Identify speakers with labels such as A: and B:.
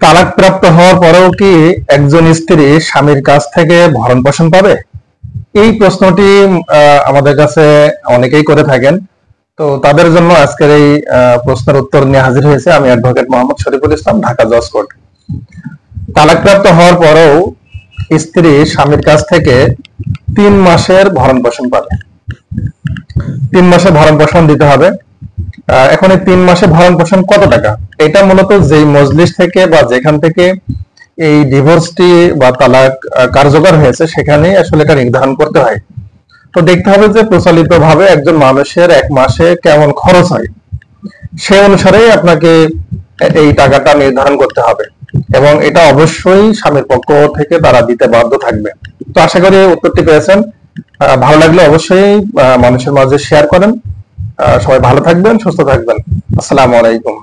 A: তালাক প্রাপ্ত হওয়ার পরেও কি একজন স্ত্রী স্বামীর কাছ থেকে ভরণ পোষণ পাবে? এই প্রশ্নটি আমাদের কাছে অনেকেই করে থাকেন। তো তাদের জন্য আজকের এই প্রশ্নের উত্তর নিয়ে হাজির হয়েছে আমি অ্যাডভোকেট মোহাম্মদ শরীফুল ইসলাম, ঢাকা জজ কোর্ট। তালাক প্রাপ্ত হওয়ার পরেও স্ত্রী স্বামীর কাছ থেকে 3 মাসের ভরণ পোষণ পাবে। 3 মাসে ভরণ পোষণ দিতে হবে। এখন এই 3 মাসে ভরণ পোষণ কত টাকা? এটা মূলত যেই মজলিস থেকে বা যেখান থেকে এই ডিভোর্সটি বা তালাক কার্যকর হয়েছে সেখানেই আসলে এটা নির্ধারণ করতে হয়। তো দেখতে হবে যে প্রচলিত ভাবে একজন মানুষের 1 মাসে কেমন খরচ হয়, সেই অনুসারেই আপনাকে এই টাকাটা নির্ধারণ করতে হবে এবং এটা অবশ্যই স্বামীর পক্ষ থেকে তারা দিতে বাধ্য থাকবে। তো আশা করি উত্তরটি পেয়েছেন। ভালো লাগলে অবশ্যই মানুষের মাঝে শেয়ার করেন। সবাই ভালো থাকবেন, সুস্থ থাকবেন। আসসালামু আলাইকুম।